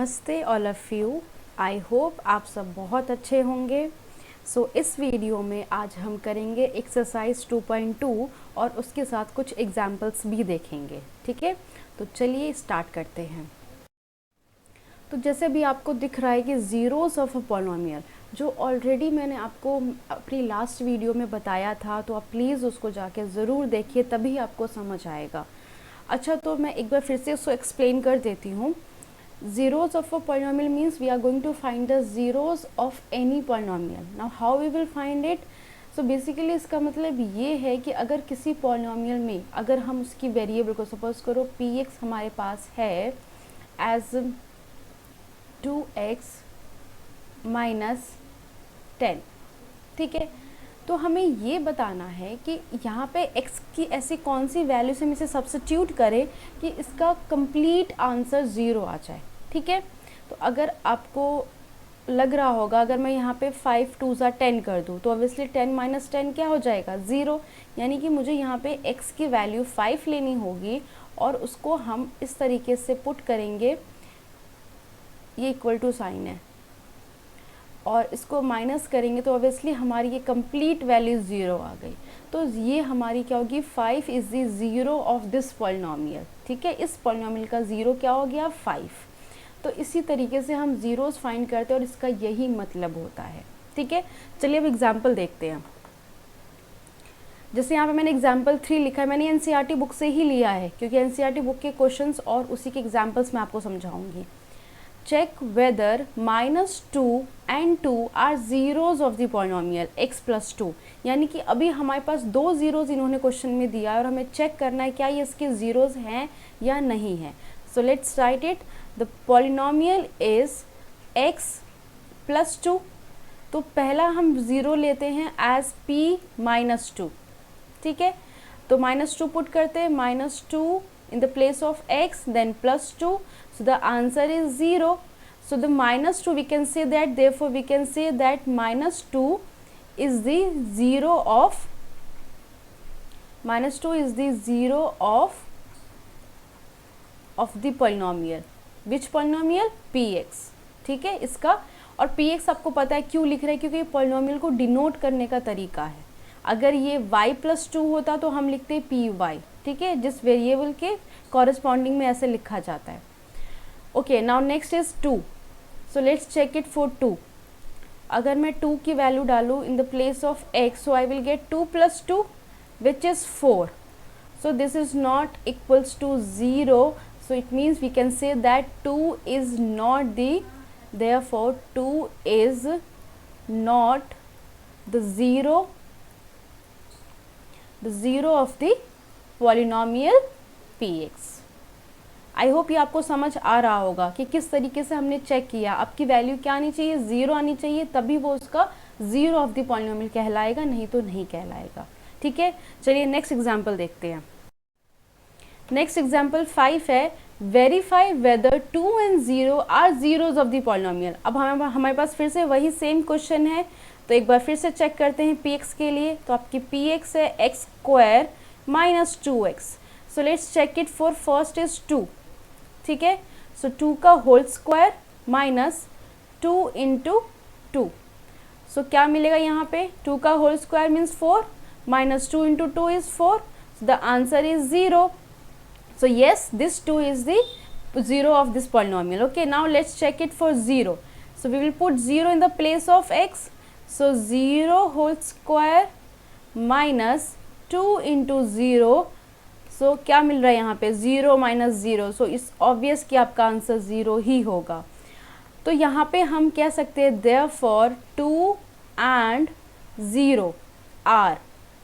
नमस्ते all of you. I hope आप सब बहुत अच्छे होंगे। इस वीडियो में आज हम करेंगे एक्सरसाइज 2.2 और उसके साथ कुछ एग्जाम्पल्स भी देखेंगे। ठीक है, तो चलिए स्टार्ट करते हैं। तो जैसे भी आपको दिख रहा है कि ज़ीरोज़ ऑफ अ पॉलिनोमियल, जो ऑलरेडी मैंने आपको अपनी लास्ट वीडियो में बताया था, तो आप प्लीज़ उसको जाके ज़रूर देखिए, तभी आपको समझ आएगा। अच्छा, तो मैं एक बार फिर से उसको एक्सप्लेन कर देती हूँ। Zeros of a polynomial means we are going to find the zeros of any polynomial. Now how we will find it? So basically इसका मतलब ये है कि अगर किसी polynomial में अगर हम उसकी वेरिएबल को सपोज करो px हमारे पास है as 2x minus 10, ठीक है, तो हमें ये बताना है कि यहाँ पे x की ऐसी कौन सी वैल्यू से हम इसे सब्स्टिट्यूट करें कि इसका कंप्लीट आंसर ज़ीरो आ जाए। ठीक है, तो अगर आपको लग रहा होगा अगर मैं यहाँ पे 5 2 10 कर दूँ तो ऑब्वियसली 10 माइनस 10 क्या हो जाएगा, ज़ीरो। यानी कि मुझे यहाँ पे x की वैल्यू 5 लेनी होगी और उसको हम इस तरीके से पुट करेंगे, ये इक्वल टू साइन है, और इसको माइनस करेंगे तो ऑब्वियसली हमारी ये कंप्लीट वैल्यू ज़ीरो आ गई। तो ये हमारी क्या होगी, 5 is the zero of this polynomial. ठीक है, इस पॉलिनोमियल का ज़ीरो क्या हो गया, 5। तो इसी तरीके से हम ज़ीरोज़ फाइंड करते हैं और इसका यही मतलब होता है। ठीक है, चलिए अब एग्जाम्पल देखते हैं। जैसे यहाँ पे मैंने एग्जाम्पल 3 लिखा है, मैंने एनसीईआरटी बुक से ही लिया है क्योंकि एनसीईआरटी बुक के क्वेश्चंस और उसी के एग्जाम्पल्स मैं आपको समझाऊंगी। Check whether -2 and 2 are zeros of the polynomial x plus 2। यानी कि अभी हमारे पास दो ज़ीरोज़ इन्होंने क्वेश्चन में दिया है और हमें चेक करना है क्या ये इसके ज़ीरोज़ हैं या नहीं है। So let's write it. The polynomial is x plus 2। तो पहला हम ज़ीरो लेते हैं एज p-2। ठीक है, तो -2 पुट करते हैं, -2 in the place of x, then +2, so the answer is 0. So the -2 we can say that, therefore we can say that -2 is the zero of the polynomial. Which polynomial? px। ठीक है, इसका और px आपको पता है क्यों लिख रहे हैं, क्योंकि पॉलिनोमियल को डिनोट करने का तरीका है। अगर ये y + 2 होता तो हम लिखते py। ठीक है, जिस वेरिएबल के कॉरेस्पॉन्डिंग में ऐसे लिखा जाता है। Okay, now next is 2। So let's check it for 2। अगर मैं 2 की वैल्यू डालूँ in the place of x, so I will get 2 + 2 which is 4। So this is not equals to 0, so it means we can say that 2 is not the, therefore 2 is not the zero of the polynomial px। I hope ये आपको समझ आ रहा होगा कि किस तरीके से हमने चेक किया। आपकी वैल्यू क्या आनी चाहिए, ज़ीरो आनी चाहिए, तभी वो उसका ज़ीरो ऑफ द पॉलिनोमियल कहलाएगा, नहीं तो नहीं कहलाएगा। ठीक है, चलिए नेक्स्ट एग्जांपल देखते हैं। नेक्स्ट एग्जांपल 5 है, verify whether 2 and 0 are zeros of the polynomial. अब हमारे पास फिर से वही सेम क्वेश्चन है, तो एक बार फिर से चेक करते हैं px के लिए। तो आपकी px है x² minus 2x। So let's check it for first is 2। ठीक है, सो 2 का होल स्क्वायर माइनस 2 × 2। सो क्या मिलेगा यहाँ पे, 2 का whole square means 4 minus 2 × 2 is 4। So the answer is 0। So yes, this 2 is the zero of this polynomial. Okay, now let's check it for 0. So we will put 0 in the place of x. So 0 whole square minus 2 × 0। सो क्या मिल रहा है यहाँ पे, 0 minus 0। सो इस obvious कि आपका answer 0 ही होगा। तो यहाँ पे हम कह सकते हैं therefore 2 and 0 आर,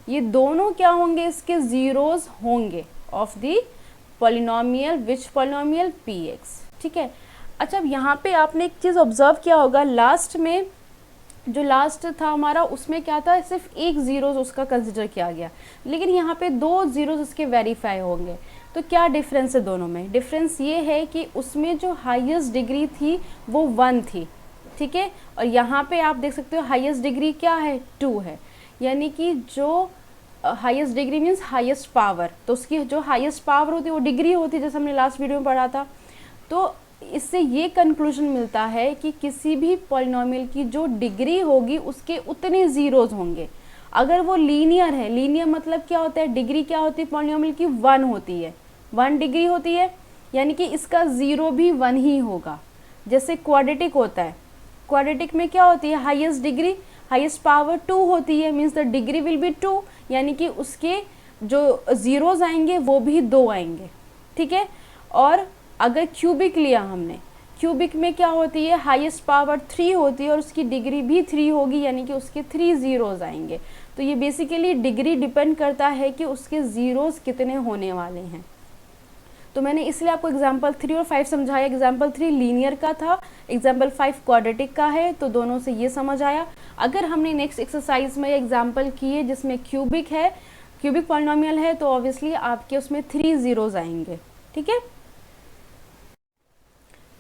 ये दोनों क्या होंगे, इसके ज़ीरोज़ होंगे of the polynomial. Which polynomial, px। ठीक है, अच्छा, अब यहाँ पे आपने एक चीज़ ऑब्जर्व किया होगा, लास्ट में जो लास्ट था हमारा उसमें क्या था, सिर्फ एक ज़ीरोज़ उसका कंसिडर किया गया, लेकिन यहाँ पे दो ज़ीरोज़ उसके वेरीफाई होंगे। तो क्या डिफरेंस है दोनों में? डिफरेंस ये है कि उसमें जो हाईएस्ट डिग्री थी वो 1 थी। ठीक है, और यहाँ पे आप देख सकते हो हाईएस्ट डिग्री क्या है, 2 है। यानी कि जो highest degree means highest power, तो उसकी जो हाईएस्ट पावर होती है वो डिग्री होती है, जैसे हमने लास्ट वीडियो में पढ़ा था। तो इससे ये कंक्लूजन मिलता है कि किसी भी पॉलिनोमियल की जो डिग्री होगी उसके उतने ज़ीरोज़ होंगे। अगर वो लीनियर है, लीनियर मतलब क्या होता है, डिग्री क्या होती है पॉलिनोमियल की, 1 होती है, 1 डिग्री होती है, यानी कि इसका ज़ीरो भी 1 ही होगा। जैसे क्वाड्रेटिक होता है, क्वाड्रेटिक में क्या होती है, हाईएस्ट डिग्री, हाईएस्ट पावर 2 होती है, means the degree will be 2, यानी कि उसके जो ज़ीरोज़ आएंगे वो भी 2 आएंगे, ठीक है। और अगर क्यूबिक लिया हमने, क्यूबिक में क्या होती है, हाईएस्ट पावर 3 होती है और उसकी डिग्री भी 3 होगी, यानी कि उसके 3 ज़ीरोज़ आएंगे। तो ये बेसिकली डिग्री डिपेंड करता है कि उसके ज़ीरोज़ कितने होने वाले हैं। तो मैंने इसलिए आपको एग्जाम्पल 3 और 5 समझाया। एग्जाम्पल 3 लीनियर का था, एग्जाम्पल 5 क्वाड्रेटिक का है, तो दोनों से ये समझ आया। अगर हमने नेक्स्ट एक्सरसाइज में एग्जाम्पल किए जिसमें क्यूबिक है, क्यूबिक पॉलिनोमियल है, तो ऑब्वियसली आपके उसमें 3 ज़ीरोज़ आएंगे, ठीक है।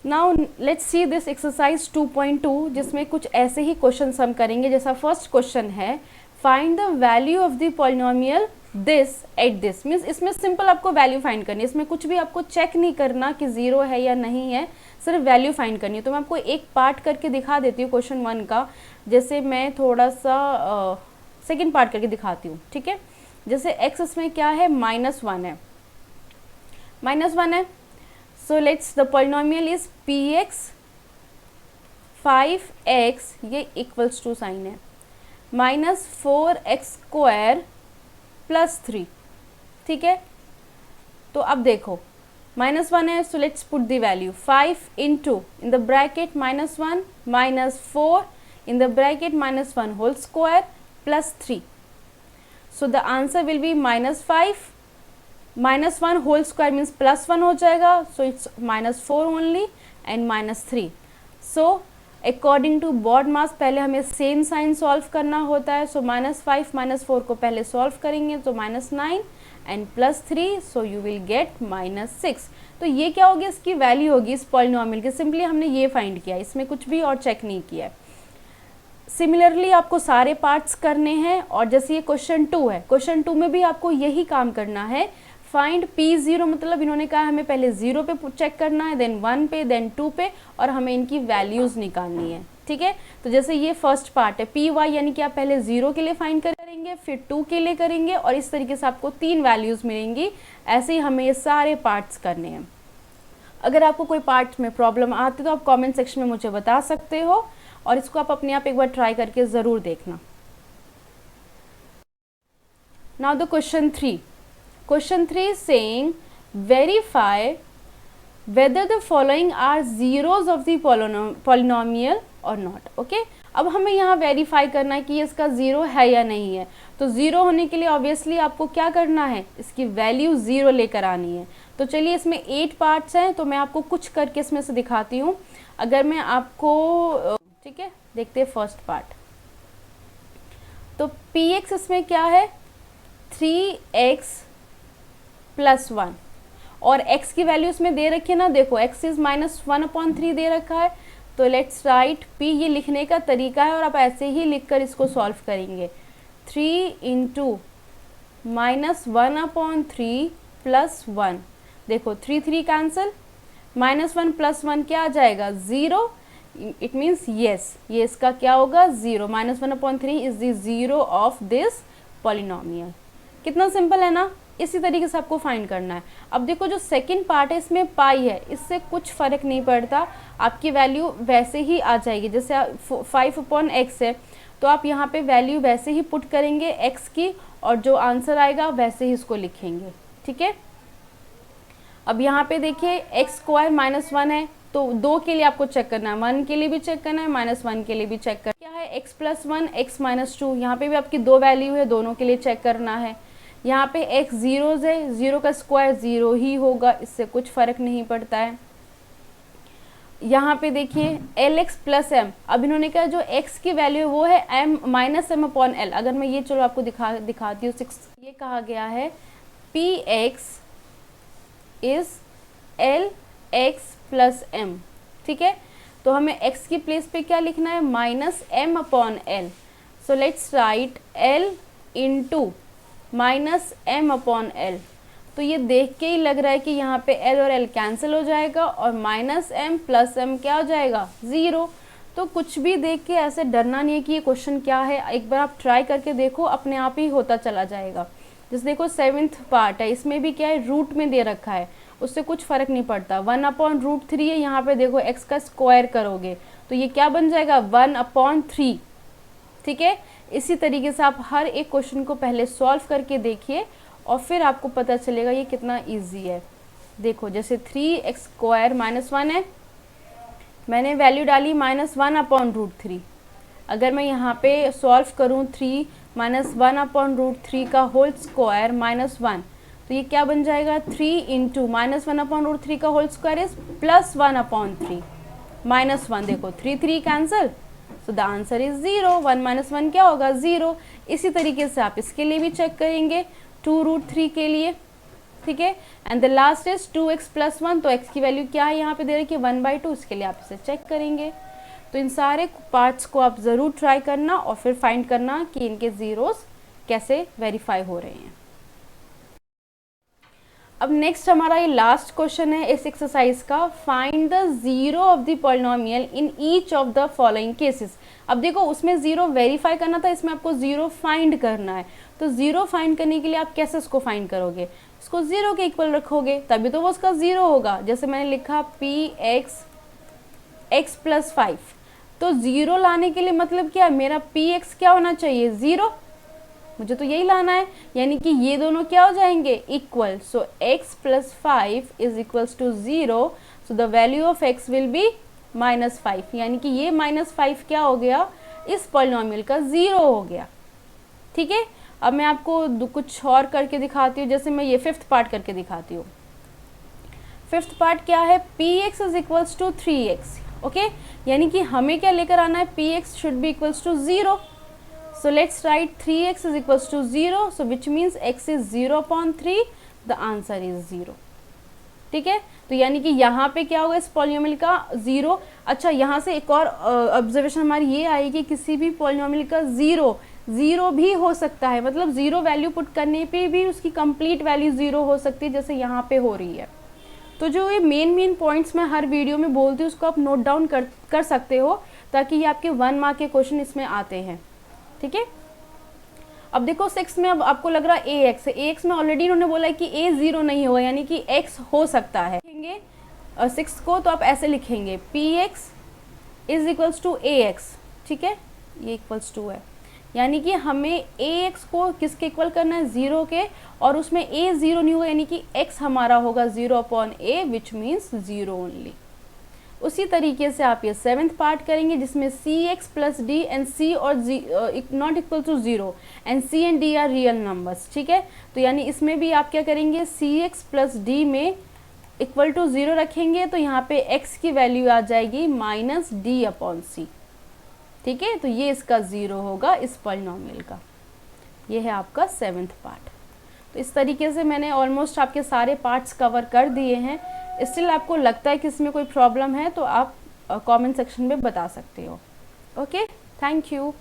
Now let's see this exercise 2.2, जिसमें कुछ ऐसे ही क्वेश्चन हम करेंगे। जैसा फर्स्ट क्वेश्चन है, find the value of the polynomial this at this, means इसमें सिंपल आपको वैल्यू फाइंड करनी है, इसमें कुछ भी आपको चेक नहीं करना कि ज़ीरो है या नहीं है, सिर्फ वैल्यू फाइंड करनी है। तो मैं आपको एक पार्ट करके दिखा देती हूँ क्वेश्चन 1 का। जैसे मैं थोड़ा सा सेकेंड पार्ट करके दिखाती हूँ, ठीक है। जैसे x इसमें क्या है, -1 है, -1 है। So let's the polynomial is px 5x, ये इक्वल्स टू साइन है, -4x² +3, ठीक है। तो अब देखो -1 है, so let's put the value 5 into in the bracket -1 -4 in the bracket -1 whole square +3। So the answer will be -5 -1 whole square means +1 हो जाएगा, so it's -4 only and -3। So according to BODMAS पहले हमें same sign solve करना होता है। सो -5 -4 को पहले solve करेंगे तो -9 and +3, so you will get -6। तो ये क्या होगी, इसकी वैल्यू होगी इस पॉलिनोमियल की। सिंपली हमने ये फाइंड किया, इसमें कुछ भी और चेक नहीं किया है। सिमिलरली आपको सारे पार्ट्स करने हैं। और जैसे ये क्वेश्चन 2 है, क्वेश्चन 2 में भी आपको यही काम करना है। फाइंड P0, मतलब इन्होंने कहा हमें पहले 0 पे चेक करना है, देन 1 पे, देन 2 पे, और हमें इनकी वैल्यूज़ निकालनी है, ठीक है। तो जैसे ये फर्स्ट पार्ट है Py, यानी कि आप पहले 0 के लिए फाइंड करेंगे, फिर 2 के लिए करेंगे, और इस तरीके से आपको 3 वैल्यूज़ मिलेंगी। ऐसे ही हमें ये सारे पार्ट्स करने हैं। अगर आपको कोई पार्ट में प्रॉब्लम आती है तो आप कॉमेंट सेक्शन में मुझे बता सकते हो, और इसको आप अपने आप एक बार ट्राई करके ज़रूर देखना। Now the question 3. Question 3 is saying verify whether the following are zeros of the polynomial or not. Okay? अब हमें यहाँ वेरीफाई करना है कि इसका ज़ीरो है या नहीं है। तो ज़ीरो होने के लिए ऑब्वियसली आपको क्या करना है, इसकी वैल्यू ज़ीरो लेकर आनी है। तो चलिए इसमें 8 पार्ट्स हैं, तो मैं आपको कुछ करके इसमें से दिखाती हूँ। अगर मैं आपको, ठीक है, देखते हैं फर्स्ट पार्ट। तो px इसमें क्या है, 3x + 1, और x की वैल्यू इसमें दे रखी है ना, देखो x इज -1/3 दे रखा है। तो लेट्स राइट p, ये लिखने का तरीका है और आप ऐसे ही लिखकर इसको सॉल्व करेंगे। 3 × -1/3 + 1, देखो 3 3 कैंसिल, -1 + 1 क्या आ जाएगा, 0। इट मीन्स येस, ये इसका क्या होगा, 0। -1/3 is the zero of this polynomial. कितना सिंपल है ना। इसी तरीके से आपको फाइंड करना है। अब देखो जो सेकंड पार्ट है इसमें पाई है, इससे कुछ फ़र्क नहीं पड़ता, आपकी वैल्यू वैसे ही आ जाएगी। जैसे 5/x है, तो आप यहाँ पे वैल्यू वैसे ही पुट करेंगे x की, और जो आंसर आएगा वैसे ही इसको लिखेंगे, ठीक है। अब यहाँ पे देखिए x² -1 है, तो 2 के लिए आपको चेक करना है, 1 के लिए भी चेक करना है, -1 के लिए भी चेक करना है। क्या है, x + 1 x - 2, यहाँ पे भी आपकी 2 वैल्यू है, दोनों के लिए चेक करना है। यहाँ पे x ज़ीरोज़ है, 0 का स्क्वायर 0 ही होगा, इससे कुछ फ़र्क नहीं पड़ता है। यहाँ पे देखिए lx + m, अब इन्होंने कहा जो x की वैल्यू है वो है -m/l। अगर मैं ये चलो आपको दिखाती हूँ 6, ये कहा गया है px इज़ lx + m, ठीक है। तो हमें x की प्लेस पे क्या लिखना है, -m/l। So let's write l × -m/l। तो ये देख के ही लग रहा है कि यहाँ पे L और L कैंसिल हो जाएगा और माइनस m प्लस m क्या हो जाएगा 0। तो कुछ भी देख के ऐसे डरना नहीं है कि ये क्वेश्चन क्या है, एक बार आप ट्राई करके देखो, अपने आप ही होता चला जाएगा। जैसे देखो 7th पार्ट है, इसमें भी क्या है रूट में दे रखा है, उससे कुछ फ़र्क नहीं पड़ता। 1/√3 है, यहाँ पे देखो x का स्क्वायर करोगे तो ये क्या बन जाएगा 1/3। ठीक है, इसी तरीके से आप हर एक क्वेश्चन को पहले सॉल्व करके देखिए और फिर आपको पता चलेगा ये कितना इजी है। देखो जैसे 3x² -1 है, मैंने वैल्यू डाली -1/√3। अगर मैं यहाँ पे सॉल्व करूँ 3 - 1/√3 का होल स्क्वायर -1, तो ये क्या बन जाएगा 3 इंटू -1/√3 का होल स्क्वायर इज +1/3 -1। देखो 3 cancel, so the answer is 0। 1 - 1 क्या होगा 0। इसी तरीके से आप इसके लिए भी चेक करेंगे 2√3 के लिए। ठीक है, and the last is 2x + 1, तो x की वैल्यू क्या है यहाँ पे दे रखी है 1/2, इसके लिए आप इसे चेक करेंगे। तो इन सारे पार्ट्स को आप ज़रूर ट्राई करना और फिर फाइंड करना कि इनके ज़ीरोस कैसे वेरीफाई हो रहे हैं। अब नेक्स्ट हमारा ये लास्ट क्वेश्चन है इस एक्सरसाइज का, find the zero of the polynomial in each of the following cases. अब देखो उसमें ज़ीरो वेरीफाई करना था, इसमें आपको ज़ीरो फाइंड करना है। तो ज़ीरो फाइंड करने के लिए आप कैसे इसको फाइंड करोगे, इसको ज़ीरो के इक्वल रखोगे तभी तो वो उसका ज़ीरो होगा। जैसे मैंने लिखा px x + 5, तो ज़ीरो लाने के लिए मतलब क्या, मेरा px क्या होना चाहिए 0, मुझे तो यही लाना है, यानी कि ये दोनों क्या हो जाएंगे equal. So x + 5 is equals to 0, so the value of x will be -5, यानी कि ये -5 क्या हो गया इस पॉलिनोमियल का 0 हो गया। ठीक है, अब मैं आपको कुछ और करके दिखाती हूँ, जैसे मैं ये 5th पार्ट करके दिखाती हूँ। 5th पार्ट क्या है, px is equals to 3x। Okay, यानी कि हमें क्या लेकर आना है, px should be equals to 0। So let's write 3x is equals to 0, so which means x is 0/3, the answer is 0। ठीक है, तो यानी कि यहाँ पे क्या होगा इस पॉलिनोमियल का 0। अच्छा, यहाँ से एक और ऑब्जर्वेशन हमारी ये आई कि किसी भी पॉलिनोमियल का 0 भी हो सकता है, मतलब 0 वैल्यू पुट करने पे भी उसकी कंप्लीट वैल्यू 0 हो सकती है, जैसे यहाँ पे हो रही है। तो जो ये मेन पॉइंट्स मैं हर वीडियो में बोलती हूँ उसको आप नोट डाउन कर सकते हो, ताकि ये आपके 1 मार्क के क्वेश्चन इसमें आते हैं। ठीक है, अब देखो 6 में अब आपको लग रहा है ax है, ax में ऑलरेडी इन्होंने बोला है कि a 0 नहीं होगा, यानी कि x हो सकता है। लिखेंगे 6 को तो आप ऐसे लिखेंगे px is equals to ax। ठीक है, ये इक्वल्स टू है, यानी कि हमें ax को किसके इक्वल करना है 0 के, और उसमें a 0 नहीं होगा, यानी कि x हमारा होगा 0/a विच मीन्स 0 ओनली। उसी तरीके से आप ये 7th पार्ट करेंगे जिसमें cx + d एंड c और not equal to 0 and c and d are real numbers. ठीक है, तो यानी इसमें भी आप क्या करेंगे cx + d में इक्वल टू 0 रखेंगे, तो यहाँ पे x की वैल्यू आ जाएगी -d/c। ठीक है, तो ये इसका 0 होगा इस पॉलिनोमियल का। ये है आपका 7th पार्ट। तो इस तरीके से मैंने ऑलमोस्ट आपके सारे पार्ट्स कवर कर दिए हैं। स्टिल आपको लगता है कि इसमें कोई प्रॉब्लम है तो आप कमेंट सेक्शन में बता सकते हो। Okay, thank you.